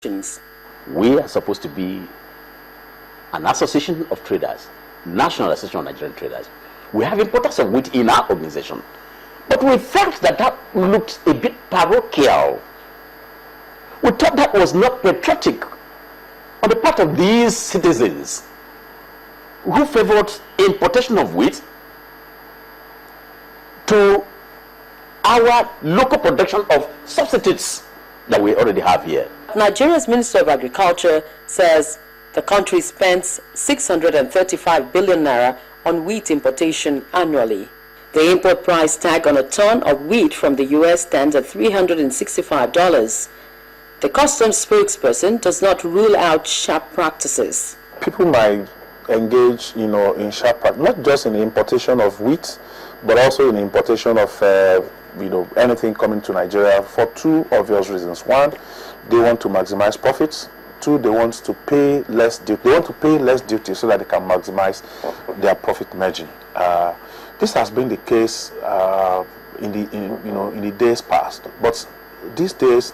We are supposed to be an association of traders, National Association of Nigerian Traders. We have importers of wheat in our organization. But we felt that that looked a bit parochial. We thought that was not patriotic on the part of these citizens who favored importation of wheat to our local production of substitutes that we already have here. Nigeria's Minister of Agriculture says the country spends 635 billion naira on wheat importation annually. The import price tag on a ton of wheat from the U.S. stands at $365. The customs spokesperson does not rule out sharp practices. People might engage, in sharp practice, not just in the importation of wheat, but also in the importation of, anything coming to Nigeria for two obvious reasons. One, they want to maximize profits. Two, they want to pay less duty. They want to pay less duty so that they can maximize their profit margin. This has been the case in the days past, but these days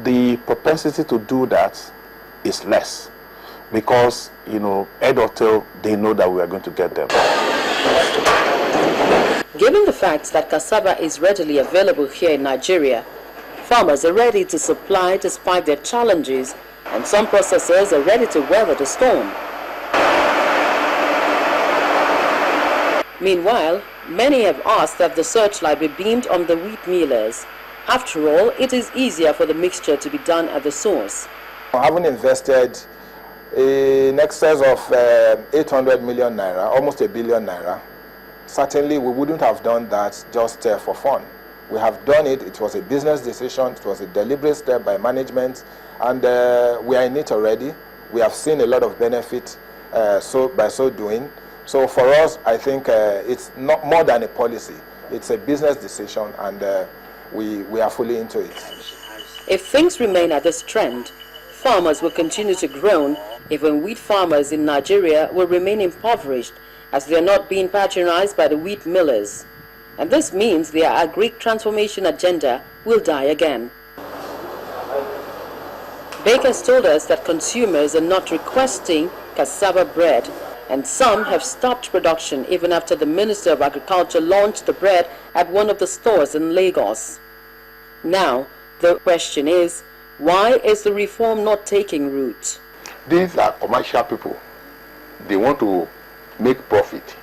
the propensity to do that is less because head or tail, they know that we are going to get them. Given the fact that cassava is readily available here in Nigeria, farmers are ready to supply despite their challenges, and some processors are ready to weather the storm. Meanwhile, many have asked that the searchlight be beamed on the wheat millers. After all, it is easier for the mixture to be done at the source. Having invested in excess of 800 million naira, almost a billion naira, certainly we wouldn't have done that just for fun. We have done it. It was a business decision. It was a deliberate step by management, and we are in it already. We have seen a lot of benefit by so doing. So for us, I think it's not more than a policy. It's a business decision, and we are fully into it. If things remain at this trend, farmers will continue to groan. Even wheat farmers in Nigeria will remain impoverished as they are not being patronized by the wheat millers. And this means their agri transformation agenda will die again. Bakers told us that consumers are not requesting cassava bread, and some have stopped production even after the Minister of Agriculture launched the bread at one of the stores in Lagos. Now, the question is, why is the reform not taking root? These are commercial people. They want to make profit,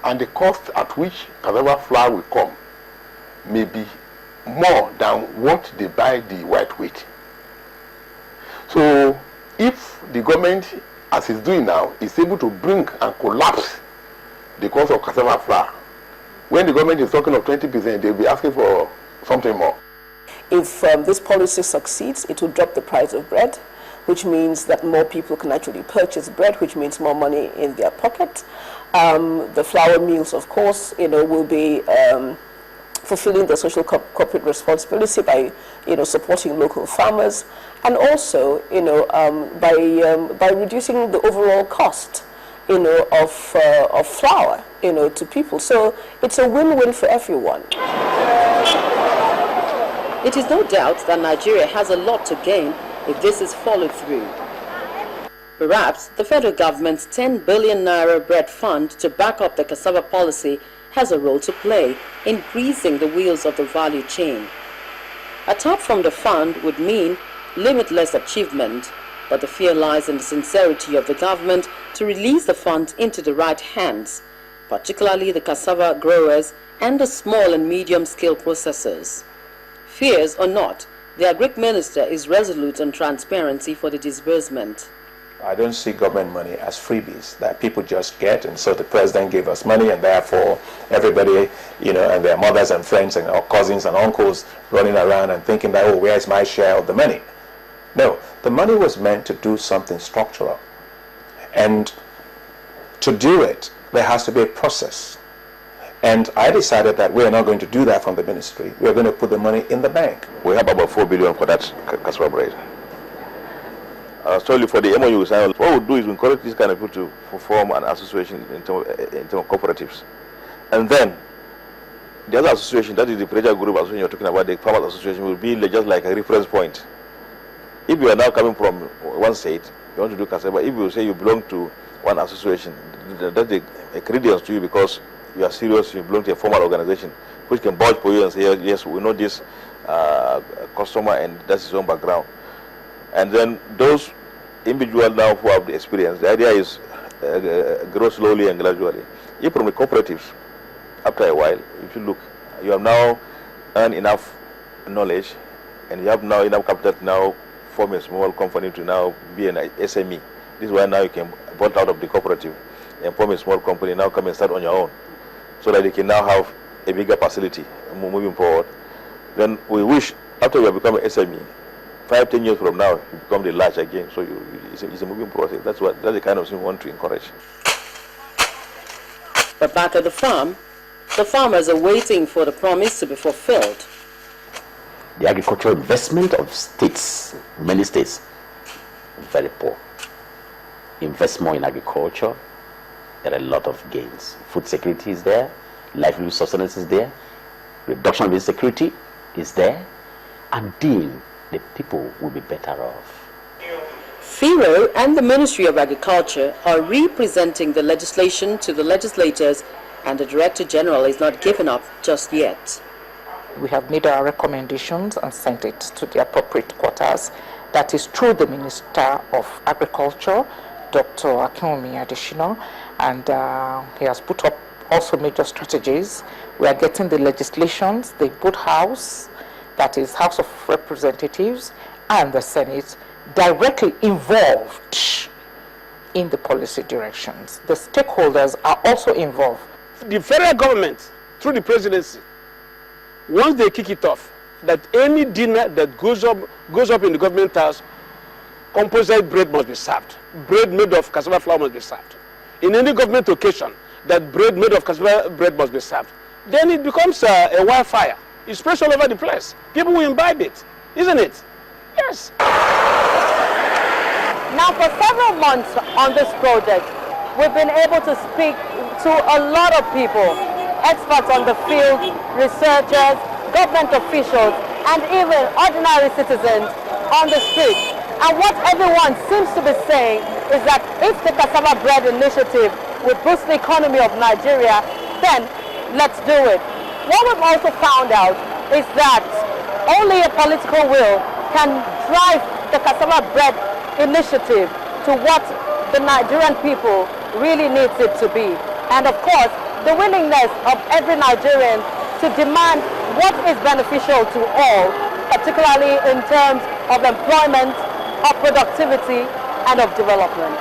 and the cost at which cassava flour will come may be more than what they buy the white wheat. So if the government, as it's doing now, is able to bring and collapse the cost of cassava flour, when the government is talking of 20%, they'll be asking for something more. If this policy succeeds, it will drop the price of bread, which means that more people can actually purchase bread, which means more money in their pocket. The flour mills, of course, will be fulfilling their social corporate responsibility by, supporting local farmers, and also, by reducing the overall cost, of flour, to people. So it's a win-win for everyone. It is no doubt that Nigeria has a lot to gain if this is followed through. Perhaps the federal government's 10 billion naira bread fund to back up the cassava policy has a role to play in greasing the wheels of the value chain. A tap from the fund would mean limitless achievement, but the fear lies in the sincerity of the government to release the fund into the right hands, particularly the cassava growers and the small and medium-scale processors. Fears or not, the Agri Minister is resolute on transparency for the disbursement. I don't see government money as freebies that people just get, and so the president gave us money, and therefore everybody, and their mothers and friends and our cousins and uncles running around and thinking that, oh, where's my share of the money? No, the money was meant to do something structural. And to do it, there has to be a process. And I decided that we are not going to do that from the ministry. We are going to put the money in the bank. We have about 4 billion for that cassava bread. Sorry, for the MOU, what we'll do is we encourage this kind of people to form an association in terms of cooperatives. And then, the other association, that is the pressure group association you're talking about, the farmers association, will be just like a reference point If you are now coming from one state, you want to do cassava, if you say you belong to one association, that's a credence to you because you are serious, you belong to a formal organization, which can vouch for you and say, yes, we know this customer and that's his own background. And then those individuals now who have the experience, the idea is grow slowly and gradually. If from the cooperatives, after a while, if you look, you have now earned enough knowledge and you have now enough capital to now form a small company to now be an SME. This is why now you can bolt out of the cooperative and form a small company, now come and start on your own, so that you can now have a bigger facility moving forward. Then we wish, after you have become an SME, 5-10 years from now, you become the large again. So it's a moving process. That's the kind of thing we want to encourage. But back at the farmers are waiting for the promise to be fulfilled. The agricultural investment of states, many states, very poor. Invest more in agriculture, there are a lot of gains. Food security is there, livelihood sustenance is there, reduction of insecurity is there, and then the people will be better off. FIRO and the Ministry of Agriculture are representing the legislation to the legislators, and the Director General is not giving up just yet. We have made our recommendations and sent it to the appropriate quarters. That is through the Minister of Agriculture, Dr. Akinwumi Adesina, and he has put up also major strategies. We are getting the legislations, the both House, that is House of Representatives, and the Senate directly involved in the policy directions. The stakeholders are also involved. The federal government, through the presidency, once they kick it off, that any dinner that goes up in the government house, composite bread must be served. Bread made of cassava flour must be served. In any government occasion, that bread made of cassava bread must be served. Then it becomes a wildfire. It spreads all over the place. People will imbibe it, isn't it? Yes. Now, for several months on this project, we've been able to speak to a lot of people, experts on the field, researchers, government officials, and even ordinary citizens on the street. And what everyone seems to be saying is that if the Cassava Bread Initiative will boost the economy of Nigeria, then let's do it. What we've also found out is that only a political will can drive the Cassava Bread Initiative to what the Nigerian people really needs it to be. And of course, the willingness of every Nigerian to demand what is beneficial to all, particularly in terms of employment, of productivity, and of development.